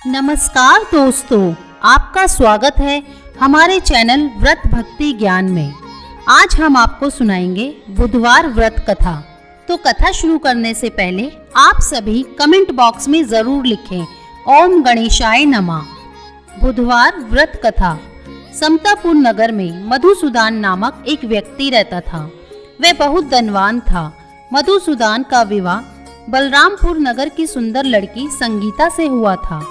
नमस्कार दोस्तों, आपका स्वागत है हमारे चैनल व्रत भक्ति ज्ञान में। आज हम आपको सुनाएंगे बुधवार व्रत कथा। तो कथा शुरू करने से पहले आप सभी कमेंट बॉक्स में जरूर लिखें ओम गणेशाय नमः। बुधवार व्रत कथा। समतापुर नगर में मधुसूदन नामक एक व्यक्ति रहता था। वह बहुत धनवान था। मधुसूदन का विवाह बलरामपुर नगर की सुंदर लड़की संगीता से हुआ था।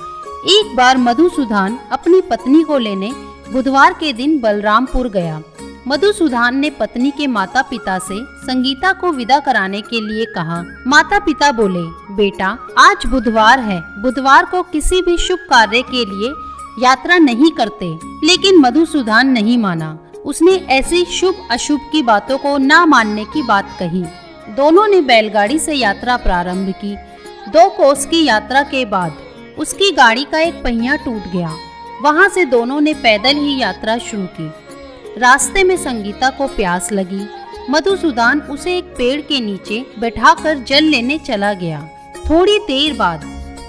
एक बार मधुसूदन अपनी पत्नी को लेने बुधवार के दिन बलरामपुर गया। मधुसूदन ने पत्नी के माता पिता से संगीता को विदा कराने के लिए कहा। माता पिता बोले, बेटा आज बुधवार है, बुधवार को किसी भी शुभ कार्य के लिए यात्रा नहीं करते। लेकिन मधुसूदन नहीं माना। उसने ऐसी शुभ अशुभ की बातों को ना मानने की बात कही। दोनों ने बैलगाड़ी से यात्रा प्रारंभ की। 2 कोस की यात्रा के बाद उसकी गाड़ी का एक पहिया टूट गया। वहां से दोनों ने पैदल ही यात्रा शुरू की। रास्ते में संगीता को प्यास लगी। मधुसूदन उसे एक पेड़ के नीचे बैठाकर जल लेने चला गया। थोड़ी देर बाद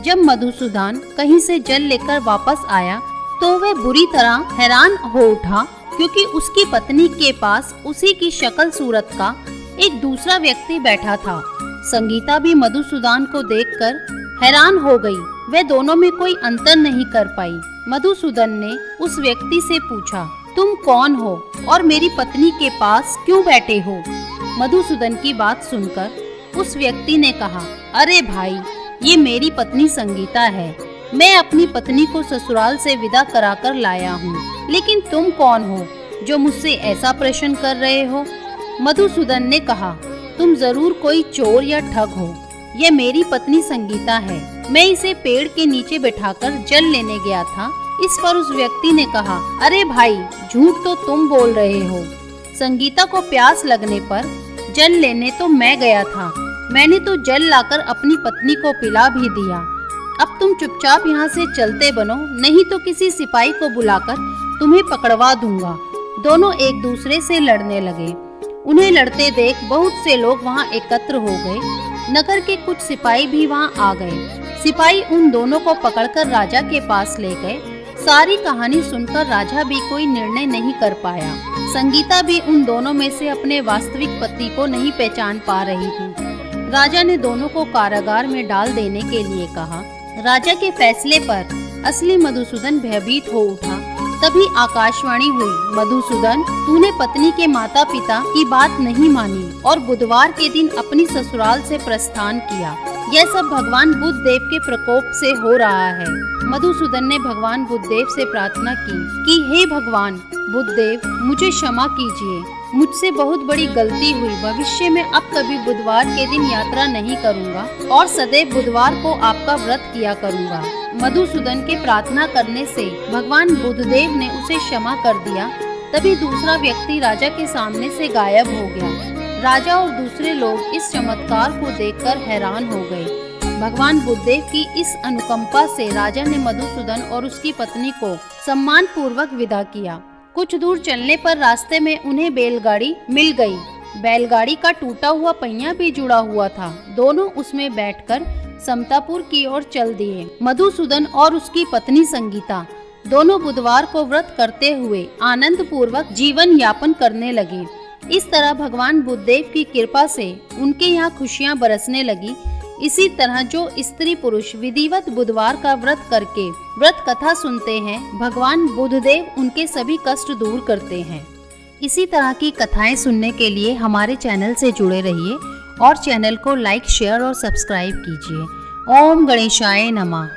जब मधुसूदन कहीं से जल लेकर वापस आया तो वह बुरी तरह हैरान हो उठा, क्योंकि उसकी पत्नी के पास उसी की शक्ल सूरत का एक दूसरा व्यक्ति बैठा था। संगीता भी मधुसूदन को देखकर हैरान हो गई। वे दोनों में कोई अंतर नहीं कर पाई। मधुसूदन ने उस व्यक्ति से पूछा, तुम कौन हो और मेरी पत्नी के पास क्यों बैठे हो? मधुसूदन की बात सुनकर उस व्यक्ति ने कहा, अरे भाई, ये मेरी पत्नी संगीता है। मैं अपनी पत्नी को ससुराल से विदा कराकर लाया हूँ। लेकिन तुम कौन हो जो मुझसे ऐसा प्रश्न कर रहे हो? मधुसूदन ने कहा, तुम जरूर कोई चोर या ठग हो। यह मेरी पत्नी संगीता है। मैं इसे पेड़ के नीचे बैठाकर जल लेने गया था। इस पर उस व्यक्ति ने कहा, अरे भाई, झूठ तो तुम बोल रहे हो। संगीता को प्यास लगने पर जल लेने तो मैं गया था। मैंने तो जल लाकर अपनी पत्नी को पिला भी दिया। अब तुम चुपचाप यहाँ से चलते बनो, नहीं तो किसी सिपाही को बुलाकर तुम्हें पकड़वा दूंगा। दोनों एक दूसरे से लड़ने लगे। उन्हें लड़ते देख बहुत से लोग वहाँ एकत्र हो गए। नगर के कुछ सिपाही भी वहाँ आ गए। सिपाही उन दोनों को पकड़कर राजा के पास ले गए। सारी कहानी सुनकर राजा भी कोई निर्णय नहीं कर पाया। संगीता भी उन दोनों में से अपने वास्तविक पति को नहीं पहचान पा रही थी। राजा ने दोनों को कारागार में डाल देने के लिए कहा। राजा के फैसले पर असली मधुसूदन भयभीत हो उठा। तभी आकाशवाणी हुई, मधुसूदन, तूने पत्नी के माता पिता की बात नहीं मानी और बुधवार के दिन अपनी ससुराल से प्रस्थान किया। यह सब भगवान बुद्ध देव के प्रकोप से हो रहा है। मधुसूदन ने भगवान बुद्ध देव से प्रार्थना की कि हे भगवान बुद्ध देव, मुझे क्षमा कीजिए। मुझसे बहुत बड़ी गलती हुई। भविष्य में अब कभी बुधवार के दिन यात्रा नहीं करूंगा और सदैव बुधवार को आपका व्रत किया करूंगा। मधुसूदन के प्रार्थना करने से भगवान बुद्धदेव ने उसे क्षमा कर दिया। तभी दूसरा व्यक्ति राजा के सामने से गायब हो गया। राजा और दूसरे लोग इस चमत्कार को देखकर हैरान हो गए। भगवान बुद्धदेव की इस अनुकंपा से राजा ने मधुसूदन और उसकी पत्नी को सम्मान पूर्वक विदा किया। कुछ दूर चलने पर रास्ते में उन्हें बैलगाड़ी मिल गई। बैलगाड़ी का टूटा हुआ पहिया भी जुड़ा हुआ था। दोनों उसमें बैठकर समतापुर की ओर चल दिए। मधुसूदन और उसकी पत्नी संगीता दोनों बुधवार को व्रत करते हुए आनंद पूर्वक जीवन यापन करने लगे। इस तरह भगवान बुद्धदेव की कृपा से उनके यहाँ खुशियाँ बरसने लगी। इसी तरह जो स्त्री पुरुष विधिवत बुधवार का व्रत करके व्रत कथा सुनते हैं, भगवान बुद्धदेव उनके सभी कष्ट दूर करते हैं। इसी तरह की कथाएं सुनने के लिए हमारे चैनल से जुड़े रहिए और चैनल को लाइक, शेयर और सब्सक्राइब कीजिए। ओम गणेशाय नमः।